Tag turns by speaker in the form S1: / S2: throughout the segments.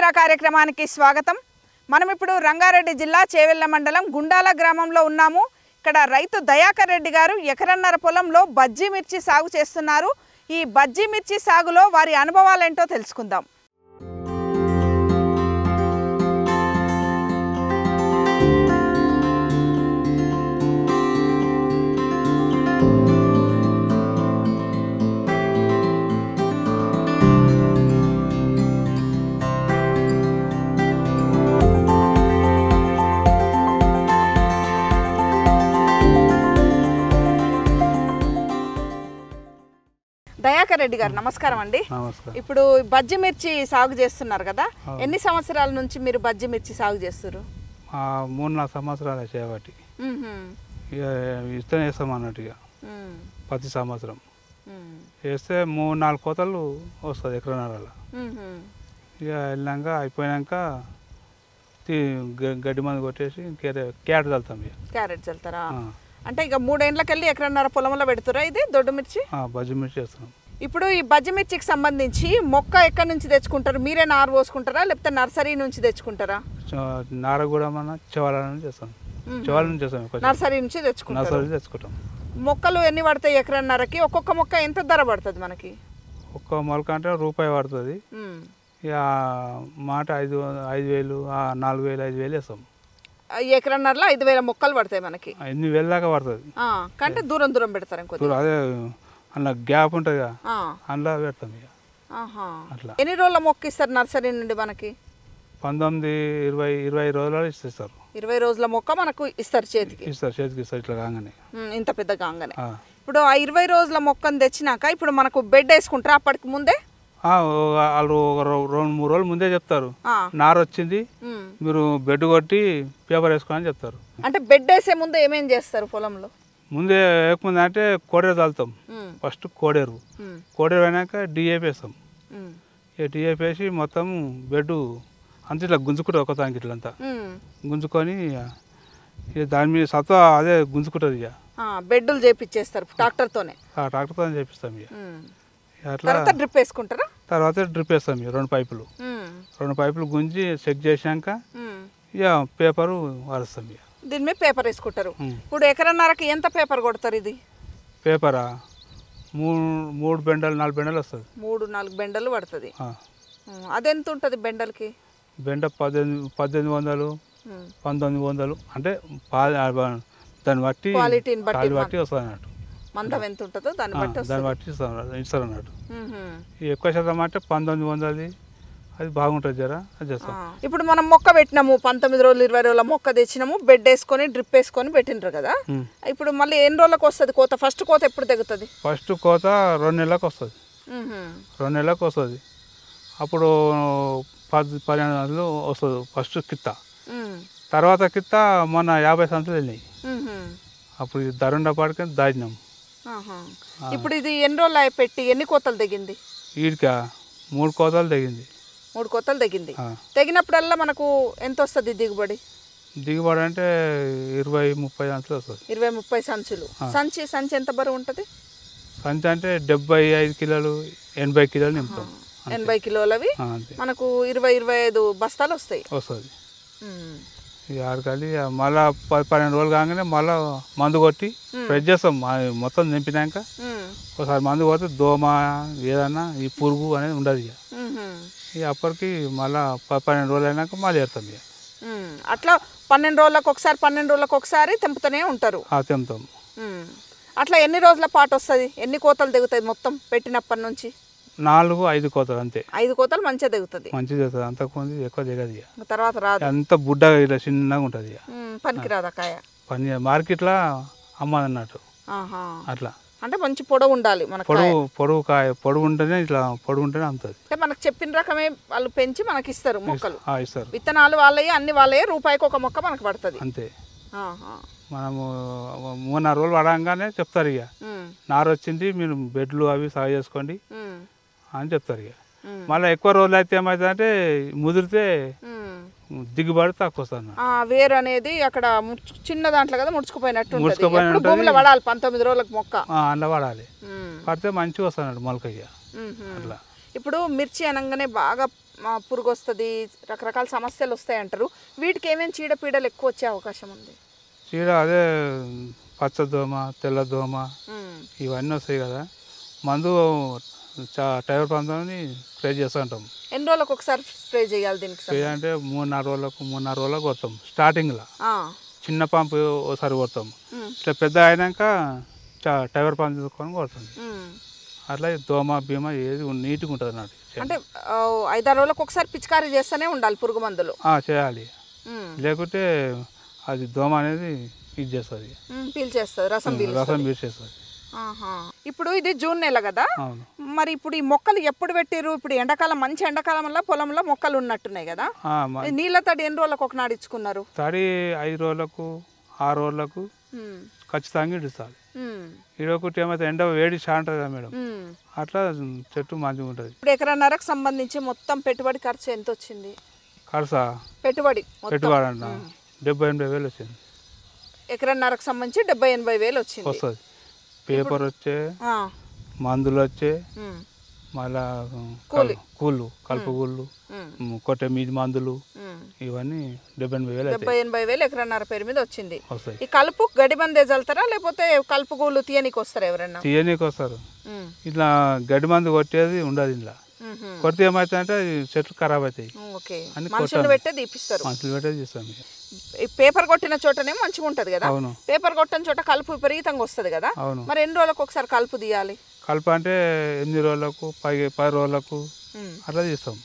S1: మిత్ర కార్యక్రమానికి స్వాగతం. మనం ఇప్పుడు రంగారెడ్డి జిల్లా చేవెళ్ల మండలం గుండాల గ్రామంలో ఉన్నాము. ఇక్కడ రైతు దయాకర్ రెడ్డి గారు ఎకరన్నర పొలంలో బజ్జీ మిర్చి సాగు చేస్తున్నారు. ఈ బజ్జీ మిర్చి సాగులో వారి అనుభవాలు ఏంటో తెలుసుకుందాం. దయాకర్ రెడ్డి గారు నమస్కారం అండి. ఇప్పుడు బజ్జీ మిర్చి సాగు చేస్తున్నారు కదా, ఎన్ని సంవత్సరాల నుంచి మీరు బజ్జీ మిర్చి సాగు చేస్తారు?
S2: 3-4 సంవత్సరాలు చేయబట్టి ఇస్తూనే వేస్తాం అన్నట్టుగా. ప్రతి సంవత్సరం వేస్తే 3-4 కోతలు వస్తుంది ఎకరన్నరలో. ఇక వెళ్ళాక అయిపోయాక గడ్డి మందు కొట్టేసి క్యారెట్ చల్లుతాం.
S1: క్యారెట్ చల్లుతారా? అంటే ఇక 3 ఏళ్ళకెళ్ళి ఎకరన్నర పొలంలో పెడుతురా ఇది దొడ్డు మిర్చి?
S2: బజ్జీ మిర్చి చేస్తున్నాం.
S1: ఇప్పుడు ఈ బజ్జీ మిర్చికి సంబంధించి మొక్క ఎక్కడి నుంచి తెచ్చుకుంటారు? మీరే నారు పోసుకుంటారా లేకపోతే నర్సరీ నుంచి తెచ్చుకుంటారా?
S2: నార కూడా మన చెవాల నుంచి చేస్తాం. చెవాల నుంచి చేస్తాం.
S1: నర్సరీ నుంచి తెచ్చుకుంటాం. మొక్కలు ఎన్ని పడతాయి ఎకరన్నరకి? ఒక్కొక్క మొక్క ఎంత ధర పడుతుంది మనకి?
S2: ఒక్క మొలక అంటే రూపాయి పడుతుంది. ఇక మాట 5,000 4,000 5,000 వేస్తాం.
S1: ఎకరన్నరలో 5,000 మొక్కలు పడతాయి మనకి.
S2: 8,000 దాకా పడుతుంది.
S1: కంటే దూరం దూరం పెడతారు.
S2: అదే అందులో గ్యాప్ ఉంటుంది కదా, అందులో పెడతాం. ఇక
S1: అట్లా ఎన్ని రోజుల మొక్క ఇస్తారు నర్సరీ నుండి మనకి?
S2: 19-20 రోజులలో ఇస్తారు.
S1: 20 రోజుల మొక్క మనకు ఇస్తారు, చేతికి
S2: ఇస్తారు ఇట్లా కాగానే,
S1: ఇంత పెద్ద కాగానే. ఇప్పుడు ఆ 20 రోజుల మొక్కను తెచ్చినాక ఇప్పుడు మనకు బెడ్ వేసుకుంటారా? అప్పటికి ముందే
S2: వాళ్ళు 2-3 రోజులు ముందే చెప్తారు, నారు వచ్చింది మీరు బెడ్ కొట్టి పేపర్ వేసుకోవాలని చెప్తారు.
S1: అంటే బెడ్ వేసే ముందు ఏమేం చేస్తారు పొలంలో?
S2: ముందే వేయకముందు అంటే కోడేరు చల్లుతాం. ఫస్ట్ కోడేరు అయినాక డిఏపి వేస్తాం. డిఏపి వేసి మొత్తం బెడ్ అంతా ఇట్లా గుంజుకుంటుంది. ఒకదానికి ఇట్లంతా గుంజుకొని దాని మీద సత్వ అదే గుంజుకుంటుంది. ఇక
S1: బెడ్లు చేపిచ్చేస్తారు ట్రాక్టర్తోనే
S2: చేపిస్తాం. ఇక అట్లా
S1: డ్రిప్ వేసుకుంటారా?
S2: తర్వాత డ్రిప్ వేస్తాం. 2 పైపులు గుంజి చెక్ చేసాక ఇక పేపరు వారుస్తాం. ఇక
S1: దీని మీద పేపర్ వేసుకుంటారు. ఇప్పుడు ఎకరన్నరకి ఎంత పేపర్ కొడతారు? ఇది
S2: పేపరా 3 బెండలు 4 బెండలు వస్తుంది.
S1: 3-4 బెండలు పడుతుంది. అదెంత ఉంటుంది బెండలకి?
S2: బెండ 1800 1900 అంటే దాన్ని బట్టి
S1: క్వాలిటీని
S2: బట్టి వస్తుంది అన్నట్టు.
S1: మందం ఎంత ఉంటుందో దాన్ని బట్టి
S2: ఇస్తారు అన్నట్టు. ఎక్కువ శాతం అంటే 1900 అది బాగుంటుంది జరా, అది చేస్తాం.
S1: ఇప్పుడు మనం మొక్క పెట్టినాము, 19 రోజులు 20 రోజుల మొక్క తెచ్చినాము, బెడ్ వేసుకొని డ్రిప్ వేసుకొని పెట్టిండ్రు కదా. ఇప్పుడు మళ్ళీ ఎన్ని రోజులకు వస్తుంది కోత? ఫస్ట్ కోత ఎప్పుడు తెగుతుంది?
S2: ఫస్ట్ కోత 2 నెలలకు వస్తుంది. 2 నెలలకు వస్తుంది. అప్పుడు 10-15 రోజులు వస్తుంది ఫస్ట్ కిత్త. తర్వాత కిత్త మొన్న 50 సంవత్సరాలు వెళ్ళినాయి. అప్పుడు ధరుండ పాడుకొని దాచినాం.
S1: ఇప్పుడు ఇది ఎన్ని రోజులు పెట్టి ఎన్ని కోతలు తెగింది?
S2: వీడికి 3 కోతలు తెగింది.
S1: 3 కోతలు తెగింది. తెగినప్పుడల్లా మనకు ఎంత వస్తుంది దిగుబడి?
S2: దిగుబడి అంటే 20-30 సంచులు వస్తుంది.
S1: 20-30 సంచులు. సంచి ఎంత బరువు ఉంటుంది?
S2: సంచి అంటే 75 కిలోలు 80 కిలోలు నింపుతాం.
S1: 80 కిలోలవి మనకు 20-25 బస్తాలు వస్తాయి.
S2: ఇక ఆడకాలి మళ్ళా 10-12 రోజులు కాగానే మళ్ళీ మందు కొట్టి ఫ్రెష్ చేస్తాం. మొత్తం నింపినాక ఒకసారి మందు కొడితే దోమ ఏదన్నా ఈ పురుగు అనేది ఉండదు. ఇక అప్పటికి మళ్ళీ 12 రోజులు అయినాక మళ్ళీ వేస్తాం. ఇక
S1: అట్లా 12 రోజులకు ఒకసారి తెంపుతూనే ఉంటారు.
S2: తెంపుతాం.
S1: అట్లా ఎన్ని రోజుల పాటు వస్తుంది? ఎన్ని కోతలు దిగుతాయి మొత్తం పెట్టినప్పటి నుంచి?
S2: 4-5 కోతలు అంతే.
S1: 5 కోతలు మంచిగా దిగుతుంది.
S2: అంతకుముందు ఎక్కువ దిగదు. ఇక
S1: తర్వాత రాదు.
S2: అంత బుడ్డగా ఇలా చిన్నగా ఉంటుంది. ఇక
S1: పనికి రాదా కాయ?
S2: మార్కెట్లో అమ్మది అన్నట్టు. అట్లా
S1: అంటే మంచి పొడవు ఉండాలి మనకు.
S2: పొడవు కాయ పొడవు ఉంటేనే ఇట్లా పొడవు ఉంటేనే అమ్ముతుంది.
S1: అంటే మనకు చెప్పిన రకమే వాళ్ళు పెంచి మనకి ఇస్తారు మొక్కలు.
S2: ఇస్తారు.
S1: విత్తనాలు వాళ్ళే, అన్ని వాళ్ళే, రూపాయికి ఒక మొక్క మనకు పడుతుంది
S2: అంతే. మనము 3-4 రోజులు పడగానే చెప్తారు ఇక నారు వచ్చింది మీరు బెడ్లు అవి సాగు చేసుకోండి అని చెప్తారు. ఇక మళ్ళీ ఎక్కువ రోజులు అయితే ఏమవుతుంది అంటే ముదిరితే దిగుబడి తక్కువ వస్తుంది.
S1: వేరు అనేది అక్కడ చిన్న దాంట్లో కదా ముడుచుకుపోయినట్టు భూమిలో పడాలి. 19 రోజులకు మొక్క
S2: అందులో పడాలి. పడితే మంచిగా వస్తుంది మొలక. ఇక అట్లా
S1: ఇప్పుడు మిర్చి అనగానే బాగా పురుగు వస్తుంది, రకరకాల సమస్యలు వస్తాయి అంటారు. వీటికి ఏమేమి చీడపీడలు ఎక్కువ వచ్చే అవకాశం ఉంది?
S2: చీడ అదే పచ్చదోమ, తెల్లదోమ ఇవన్నీ వస్తాయి కదా. మందు టైర్ ప్రాంతాన్ని స్ప్రే చేస్తూ ఉంటాం.
S1: ఎన్ని రోజులకు ఒకసారి స్ప్రే చేయాలి దీనికి?
S2: స్ప్రే అంటే 3-4 రోజులకు కొడతాం. స్టార్టింగ్లో చిన్న పంపు ఒకసారి కొడతాం. ఇట్లా పెద్ద అయినాక టైర్ పంపు తీసుకొని కొడతాం. అట్లా దోమ భీమ ఏది నీట్గా ఉంటుంది అన్నట్టు.
S1: అంటే 5-6 రోజులకు ఒకసారి పిచికారీ చేస్తూనే ఉండాలి పురుగు మందులు.
S2: చేయాలి, లేకుంటే అది దోమ అనేది ఇది చేస్తుంది,
S1: పీల్చేస్తుంది, రసం
S2: పీల్చేస్తుంది.
S1: ఇప్పుడు ఇది జూన్ నెల కదా, మరి ఇప్పుడు ఈ మొక్కలు ఎప్పుడు పెట్టిరు? ఇప్పుడు ఎండాకాలం, మంచి ఎండాకాలం వల్ల పొలంలో మొక్కలు ఉన్నట్టున్నాయి కదా. నీళ్ళ తడి ఎన్ని రోజులకు ఒకనాడు ఇచ్చుకున్నారు?
S2: తడి 5 రోజులకు 6 రోజులకు ఖచ్చితంగా ఇడుస్తుంది. ఇడొకటి ఏమైతే ఎండ వేడి చాలా ఉంటుంది కదా మేడం, అట్లా చెట్టు మంచిగా ఉంటుంది.
S1: ఇప్పుడు ఎకరన్నరకు సంబంధించి మొత్తం పెట్టుబడి ఖర్చు ఎంత వచ్చింది?
S2: ఖర్చా
S1: పెట్టుబడి
S2: అన్న 70-80 వేలు వచ్చింది.
S1: ఎకరన్నరకు సంబంధించి 70-80 వేలు వచ్చింది.
S2: వస్తుంది. పేపర్ వచ్చే, మందులు వచ్చే, మళ్ళా కూళ్ళు, కలుపు కూళ్ళు, కొట్టే మీది మందులు, ఇవన్నీ 70-80 వేలు.
S1: 70-80 వేలు ఎకరన్నర పేరు మీద వచ్చింది. ఈ కలుపు గడి మందే చల్లుతారా లేకపోతే కలుపు కూళ్ళు తీయనీకి వస్తారా? ఎవరన్నా
S2: తీయనీకి వస్తారు. ఇట్లా గడ్డి మందు కొట్టేది ఉండదు. ఇంట్లో కొడితే ఏమవుతుంది అంటే చెట్లు ఖరాబ్ అవుతాయి.
S1: మనుషులు పెట్టే తీపిస్తారు.
S2: మనుషులు పెట్టే తీస్తాం.
S1: పేపర్ కొట్టిన చోటనే మంచిగా ఉంటది కదా. పేపర్ కొట్టిన చోట కలుపు విపరీతంగా వస్తుంది కదా. మరి ఎన్ని రోజులకు ఒకసారి కలుపు తీయాలి?
S2: కలుపు అంటే 8 రోజులకు 10 రోజులకు అట్లా తీస్తాం.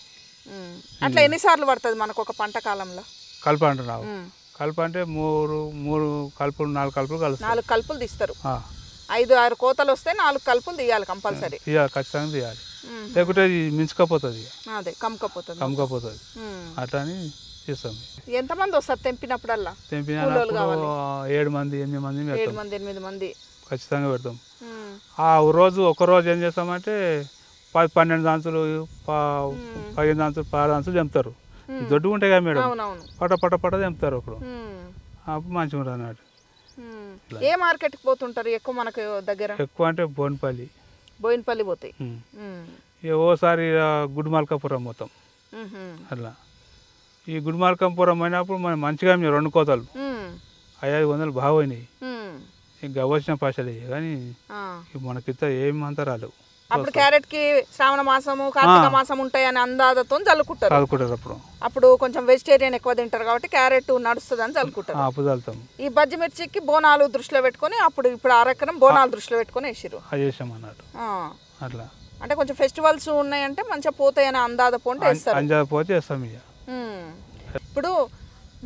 S1: అట్లా ఎన్నిసార్లు పడుతుంది మనకు ఒక పంట కాలంలో?
S2: కలుపు అంటున్నావు. కలుపు అంటే 3 కలుపులు 4 కలుపులు కలుస్తాయి. 4
S1: కలుపులు తీస్తారు. 5-6 కోతలు వస్తే 4 కలుపులు తీయాలి కంపల్సరీ.
S2: తీయాలి, ఖచ్చితంగా తీయాలి, లేకుంటే మించుకపోతుంది,
S1: అదే కమ్ముకపోతుంది.
S2: అట్లా అని చేస్తాం.
S1: ఎంతమంది వస్తారు తెంపినప్పుడల్లా?
S2: 7 మంది 8 మంది
S1: 8 మంది
S2: ఖచ్చితంగా పెడతాం. ఒక రోజు ఏం చేస్తామంటే 10-12 దాంచులు 15 దాంచులు 16 దాంచులు తెంపుతారు. దొడ్డు ఉంటాయి కదా మేడం, పట తెంపుతారు. అప్పుడు మంచిగా ఉంటుంది అన్నట్టు.
S1: ఏ మార్కెట్కి పోతుంటారు ఎక్కువ? మనకు దగ్గర
S2: ఎక్కువ అంటే
S1: బోయినపల్లి పోతాయి.
S2: ఓసారి గుడిమల్కాపురం మొత్తం అట్లా. ఈ గుడిమల్కాపురం అయినప్పుడు మనం మంచిగా 2 కోతలు 500 బాగా పోయినాయి. ఇంకా వచ్చిన పైసలు కానీ మనకింత ఏమంతా రాలేవు.
S1: అప్పుడు క్యారెట్ కి శ్రావణ మాసము కార్తీక మాసం ఉంటాయని అందాజతో చల్లుకుంటారు. అప్పుడు కొంచెం వెజిటేరియన్ ఎక్కువ తింటారు కాబట్టి క్యారెట్ నడుస్తుంది అని చల్లుకుంటారు. ఈ బజ్జి మిర్చికి బోనాలు దృష్టిలో పెట్టుకొని ఇప్పుడు 6 ఎకరం బోనాలు దృష్టిలో పెట్టుకొని వేసిరు
S2: అన్నట్టు. అట్లా
S1: అంటే కొంచెం ఫెస్టివల్స్ ఉన్నాయంటే మంచిగా పోతాయని అందాజపోతే
S2: వేస్తాం.
S1: ఇప్పుడు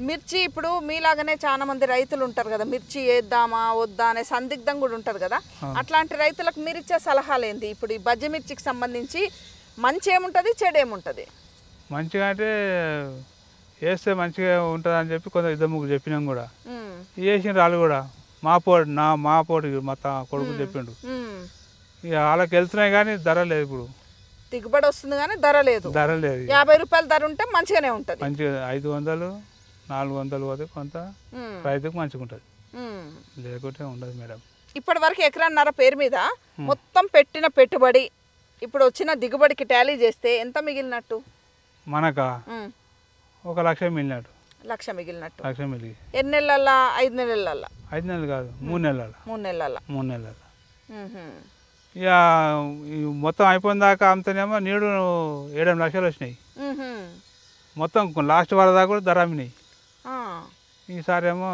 S1: మిర్చి, ఇప్పుడు మీలాగానే చాలా మంది రైతులు ఉంటారు కదా, మిర్చి వేద్దామా వద్దా అనే సందిగ్ధం కూడా ఉంటుంది కదా. అట్లాంటి రైతులకు మీరు ఇచ్చే సలహాలు ఏంటి? ఇప్పుడు ఈ బజ్జి మిర్చికి సంబంధించి మంచి ఏముంటుంది, చెడు ఏముంటుంది?
S2: మంచిగా అంటే వేస్తే మంచిగా ఉంటుంది అని చెప్పి కొంత 2-3 చెప్పినాం కూడా. వేసిన రాళ్ళు కూడా మా పోటీ మా కొడుకు చెప్పిండు. ఇక వాళ్ళకి వెళ్తున్నాయి కానీ ధర లేదు. ఇప్పుడు
S1: దిగుబడి వస్తుంది కానీ ధర లేదు. 50 రూపాయల ధర ఉంటే మంచిగానే ఉంటుంది.
S2: మంచిగా 500-400 పోతే కొంత రైతుకు మంచిగా ఉంటుంది, లేకుంటే ఉండదు మేడం.
S1: ఇప్పటి వరకు ఎకరన్నర పేరు మీద మొత్తం పెట్టిన పెట్టుబడి ఇప్పుడు వచ్చిన దిగుబడికి టాలీ చేస్తే ఎంత మిగిలినట్టు?
S2: మనకా 1 లక్ష మిగిలినట్టు.
S1: 1 లక్ష మిగిలినట్టు.
S2: 1 లక్ష మిగిలి
S1: ఎన్ని నెలల? 5 నెలల?
S2: 5 నెలలు కాదు, 3 నెలల. 3 నెలల. ఇక మొత్తం అయిపోయిన దాకా అమ్ముతానేమో నీడు 7-8 లక్షలు వచ్చినాయి. మొత్తం లాస్ట్ వారం దాకా కూడా ధర అమ్మినాయి. ఈసారి ఏమో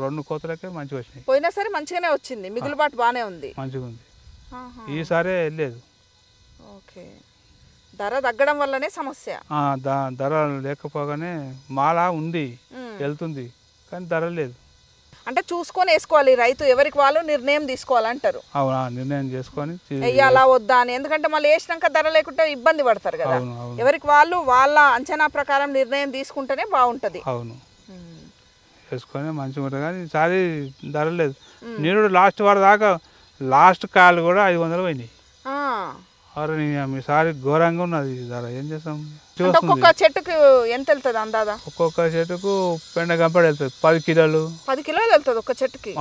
S2: 2 కోతలకే మంచిగా వచ్చినాయి.
S1: పోయినా సరే మంచిగానే వచ్చింది, మిగులుబాటు బాగానే ఉంది,
S2: మంచిగా ఉంది. ఈసారి వెళ్ళలేదు.
S1: ఓకే, ధర తగ్గడం వల్లనే సమస్య.
S2: ధర లేకపోగానే మాల ఉంది, వెళ్తుంది, కానీ ధర లేదు.
S1: అంటే చూసుకొని వేసుకోవాలి రైతు, ఎవరికి వాళ్ళు నిర్ణయం తీసుకోవాలంటారు.
S2: అవునా, నిర్ణయం చేసుకొని
S1: వెయ్యాలా వద్దా అని. ఎందుకంటే మళ్ళీ వేసినాక ధర లేకుంటే ఇబ్బంది పడతారు కదా. ఎవరికి వాళ్ళు వాళ్ళ అంచనా ప్రకారం నిర్ణయం తీసుకుంటేనే బాగుంటది.
S2: అవును, వేసుకొని మంచిగా ఉంటుంది. కానీ ఈసారి ధర లేదు. నేను లాస్ట్ వారం దాకా లాస్ట్ కాయలు కూడా 500 పోయినాయి. ఈసారి ఘోరంగా ఉన్నది ధర. ఏం చేస్తాం?
S1: ఒక్కొక్క చెట్టుకు ఎంత వెళ్తుంది అందాదా?
S2: ఒక్కొక్క చెట్టుకు పెండ గంపడి వెళ్తుంది. 10 కిలోలు
S1: 10 కిలోలు వెళ్తుంది ఒక చెట్టుకి.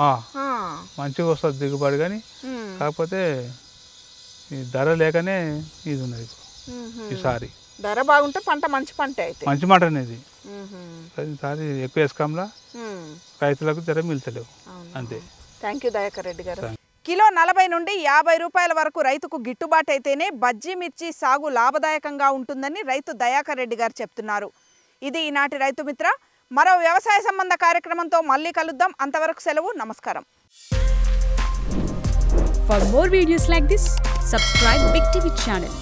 S2: మంచిగా వస్తుంది దిగుబడి. కానీ కాకపోతే ఈ ధర లేకనే ఇది ఉన్నది ఈసారి.
S1: ధర బాగుంటే పంట మంచి పంట అయితే
S2: మంచి మాట అనేది ఈసారి ఎక్కువ వేసుకోంలా రైతులకు ధర మిల్చలేవు అంతే.
S1: థ్యాంక్ యూ దయాకర్ రెడ్డి గారు. కిలో 40 నుండి 50 రూపాయల వరకు రైతుకు గిట్టుబాటు అయితేనే బజ్జీ మిర్చి సాగు లాభదాయకంగా ఉంటుందని రైతు దయాకర్ రెడ్డి గారు చెప్తున్నారు. ఇది ఈనాటి రైతు మిత్ర. మరో వ్యవసాయ సంబంధ కార్యక్రమంతో మళ్ళీ కలుద్దాం. అంతవరకు సెలవు. నమస్కారం.
S3: For more videos like this, subscribe Big TV channel.